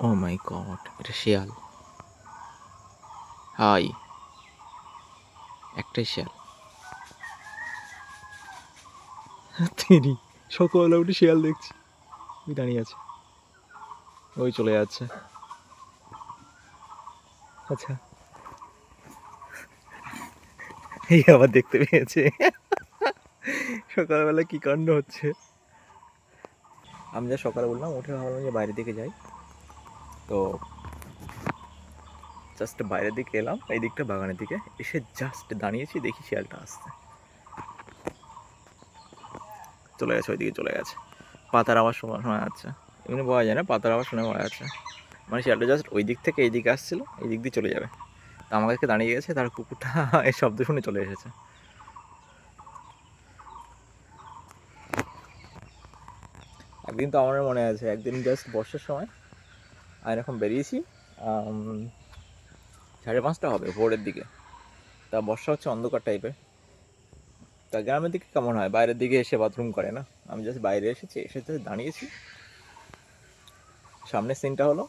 ও মাই god, এটা শিয়াল। High, একটাই শিয়াল। তিনি সকালবেলা উঠে শিয়াল দেখছি, ওই দাঁড়িয়ে আছে, ওই চলে যাচ্ছে। আচ্ছা, এই আবার দেখতে পেয়েছে। সকালবেলা কি কাণ্ড হচ্ছে। আমি যা সকালে বললাম, উঠে ভাবলাম যে বাইরের দিকে যাই, তো জাস্ট বাইরের দিকে এলাম, এই দিকটা বাগানের দিকে এসে জাস্ট দাঁড়িয়েছি, দেখি শিয়ালটা আসছে, চলে গেছে, ওইদিকে চলে গেছে। পাতার আওয়াজ শোনা যাচ্ছে, এমনি পাওয়া যায় না, পাতার আওয়াজ শুনে পাওয়া যাচ্ছে। মানে শিয়ালটা জাস্ট ওই দিক থেকে এই দিকে আসছিল, এই দিক দিয়ে চলে যাবে, তা আমার কাছে দাঁড়িয়ে গেছে, তার কুকুরটা এই শব্দ শুনে চলে এসেছে। একদিন তো আমার মনে আছে, একদিন জাস্ট বর্ষার সময় আমি এরকম বেরিয়েছি, 5:30 হবে ভোরের দিকে, তা বর্ষা হচ্ছে অন্ধকার টাইপের। তা গ্রামের দিকে কেমন হয়, বাইরের দিকে এসে বাথরুম করে না, আমি জাস্ট বাইরে এসেছি, এসে তো দাঁড়িয়েছি। সামনের সিনটা হলো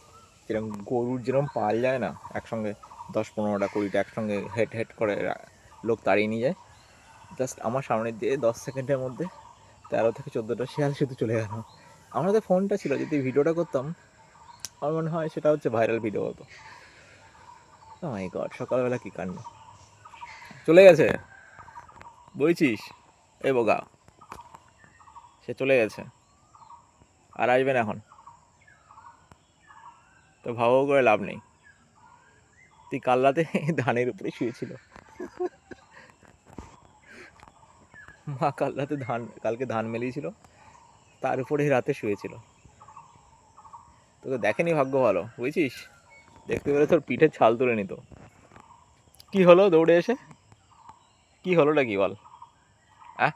যেরকম গরুর যেরকম পাল যায় না, একসঙ্গে 10-15টা 20টা একসঙ্গে হেড হেড করে লোক তাড়িয়ে নিয়ে যায়, জাস্ট আমার সামনে দিয়ে 10 সেকেন্ডের মধ্যে 13 থেকে 14টা শিয়াল শুধু চলে গেল। আমার হাতে ফোনটা ছিল, যদি ভিডিওটা করতাম আমার মনে হয় সেটা হচ্ছে ভাইরাল ভিডিও হতো। ও মাই গড, সকালবেলা কি কাণ্ড। চলে গেছে, বইছিস, এই বোগা, সে চলে গেছে, আর আসবে না এখন, তো ভাবও করে লাভ নেই। তুই কাল রাতে ধানের উপরে শুয়েছিল, মা কাল রাতে কালকে ধান মেলিয়েছিল, তার উপরে রাতে শুয়েছিল। তোকে দেখেনি, ভাগ্য ভালো, বুঝছিস, দেখতে পেলে তোর পিঠের ছাল তুলে নিত। কি হলো দৌড়ে এসে, কি হলোটা কি বল? হ্যাঁ,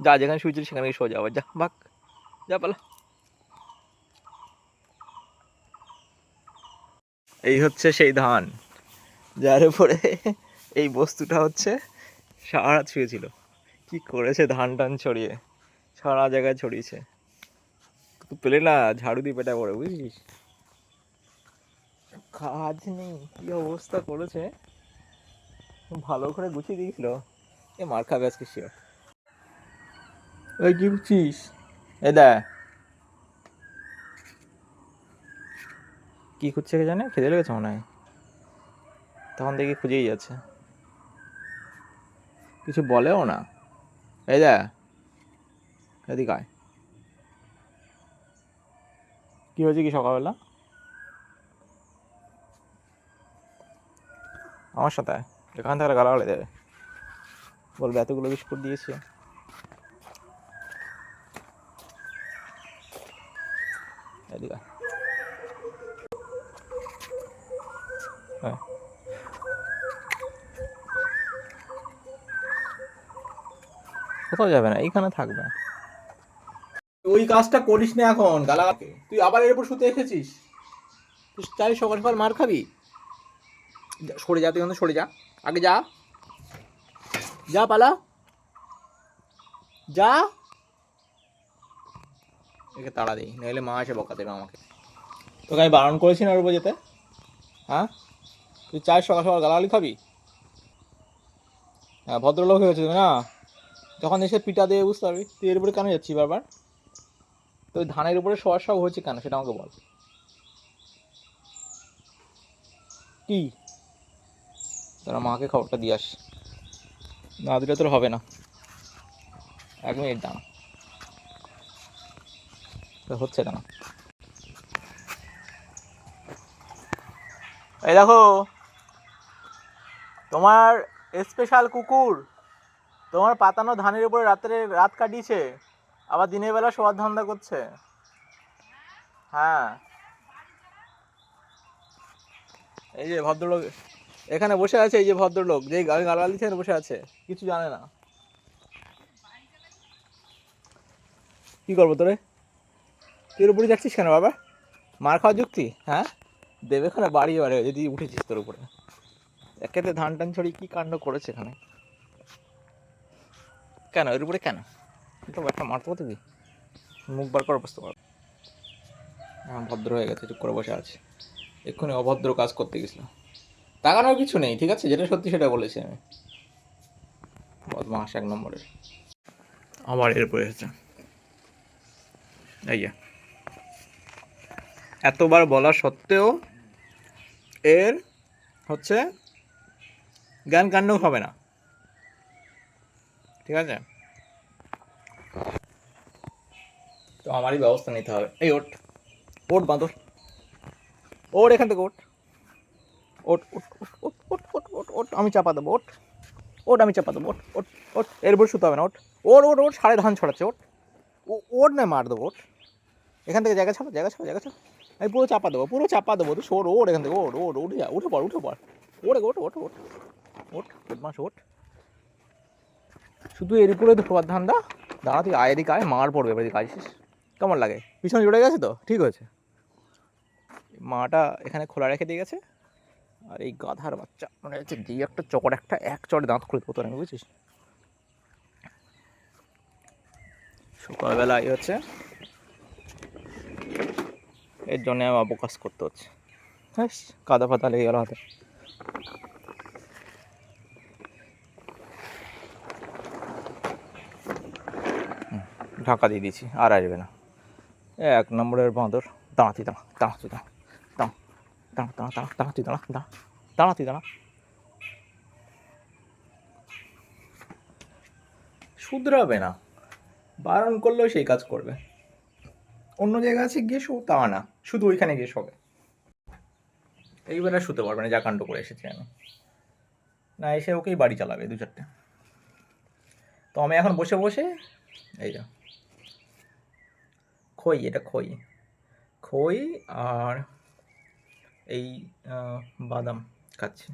যা, যেখানে শুয়েছিল সেখানে সোজা, আবার যা, ভাগ, যা পালা। এই হচ্ছে সেই ধান যার উপরে এই বস্তুটা হচ্ছে সারা রাত শুয়েছিল। কি করেছে ধান টান ছড়িয়ে, সারা জায়গায় ছড়িয়েছে, তুই পেলে না ঝাড়ু দিয়ে পেটা পড়ে, বুঝছিস, কাজ নেই, কি অবস্থা করেছে। ভালো করে গুছিয়ে দিয়েছিল, এ মার খাবে আজকে শিওর। ওই কি বুঝছিস, এ দা কি খুঁজছে কে জানে, খেতে লেগেছে মনে হয়, তখন দেখি খুঁজেই যাচ্ছে, কিছু বলেও না। এই দা, এদিকে আয়, কি হয়েছে কি সকালবেলা আমার সাথে, এখান থেকে গালাগালি দেবে, বলবে এতগুলো বিস্কুট দিয়েছে। এদিকে আয়। হ্যাঁ, কোথাও যাবে না, এইখানে থাকবে। ওই কাজটা করিস না এখন, গালাগালি, তুই আবার এর উপর শুতে এসেছিস, তুই চাই সকাল সকাল মার খাবি। সরে যা, তুই এখন সরে যা, আগে যা, যা পালা, যা, একে তাড়া দিই, নইলে মা এসে বকা দেবে আমাকে। তোকে আমি বারণ করেছি না ওর উপর যেতে, হ্যাঁ, তুই চাই সকাল সকাল গালাগালি খাবি। হ্যাঁ, ভদ্রলোক হয়ে গেছে তুমি না, যখন এসে পিটা দিয়ে বুঝতে পারবি। তুই এর উপরে কেন যাচ্ছি বারবার, তো ওই ধানের উপরে শোয়ার শখ হয়েছে কেন সেটা আমাকে বল। কি, তোরা মাকে খবরটা দিয়ে আস, না দিলে তোর হবে না। 1 মিনিট দাঁড়া, তো হচ্ছে কেন, এই দেখো তোমার স্পেশাল কুকুর, তোমার পাতানো ধানের উপরে রাত কাটিয়েছে, আবার দিনের বেলা শোয়ার ধান্দা করছে। হ্যাঁ, এই যে ভদ্রলোক এখানে বসে আছে, এই যে ভদ্রলোক যে গালাগালি দিচ্ছে বসে আছে, কিছু জানে না। কি করবো তোরে, তুই উপরে যাচ্ছিস কেন বাবা, মার খাওয়া যুক্তি, হ্যাঁ, দেবে এখানে বাড়ি বাড়ি যদি উঠেছিস তোর উপরে। একেতে ধান টান ছড়িয়ে কি কাণ্ড করেছে এখানে, কেন এর উপরে কেন, তো একটা মারতে হতো কি, মুখ বার করার অবস্থা কর, ভদ্র হয়ে গেছে, চুপ করে বসে আছে। এক্ষুনি অভদ্র কাজ করতে গেছিল। তাকানোর কিছু নেই, ঠিক আছে, যেটা সত্যি সেটা বলেছি আমি। বদমাস এক নম্বরের। আবার এরপরে এসেছে, এই যে এতবার বলা সত্ত্বেও এর হচ্ছে জ্ঞান কাণ্ড হবে না, ঠিক আছে। তো আমারই ব্যবস্থা নিতে হবে। এই ওঠ, ওঠ বাঁদর, ওঠ এখান থেকে, ওঠ ওঠ ওঠ ওঠ ওঠ ওঠ ওঠ ওঠ, আমি চাপা দেবো, ওঠ ওঠ, আমি চাপা দেবো, ওঠ ওঠ ওঠ, এর উপর শুতে হবে না, ওঠ ওঠ ওঠ ওঠ, সাড়ে ধান ছড়াচ্ছে, ওঠ ওঠ, না মার দেবো, ওঠ এখান থেকে, জায়গা ছাড়ো, জায়গা ছাড়ো, জায়গা ছাড়ো, আমি পুরো চাপা দেবো, পুরো চাপা দেবো, তুই সর, ওঠ এখান থেকে, ওঠ ওঠ, উঠে যা, উঠে পড়, উঠে পড়, ওঠ ওঠ ওঠ ওঠ ওঠ, বদমাস ওঠ। শুধু এর উপরে তো প্রবাদ ধান্দা। দাঁড়া, তুই আয়, এদিকে আয়, মার পড়বে এবার, এদিকে আসিস। কেমন লাগে? পিছনে জুড়ে গেছে তো, ঠিক হয়েছে। মাটা এখানে খোলা রেখে দিয়ে গেছে, আর এই গাধার বাচ্চা মানে হচ্ছে যেই একটা চকট, একটা এক চড়ে দাঁত খুলে দেবো তোর আমি, বুঝছিস। সকালবেলা এই হচ্ছে, এর জন্য আমার অবকাশ করতে হচ্ছে। হ্যাঁ, কাদা ফাদা লেগে গেল হাতে। ঢাকা দিয়ে দিয়েছি, আর আসবে না। এক নম্বরের বাঁদর। দাঁড়া তুই, দাঁড়া দাঁড়া তুই, দাঁড়া দাঁড়া দাঁড়া দাঁড়া দাঁড়া দাঁড়া তুই, দাঁড়া দাঁড়া দাঁড়া তুই, দাঁড়া। শুধরাবে না, বারণ করলেও সেই কাজ করবে। অন্য জায়গা আছে গিয়ে শো, তা না, শুধু ওইখানে গিয়ে শোবে। এইবার আর শুতে পারবে না, যা কাণ্ড করে এসেছি আমি। না এসে ওকেই বাড়ি চালাবে দু চারটে। তো আমি এখন বসে বসে এই যা খই, এটা খই, খই আর এই বাদাম খাচ্ছি।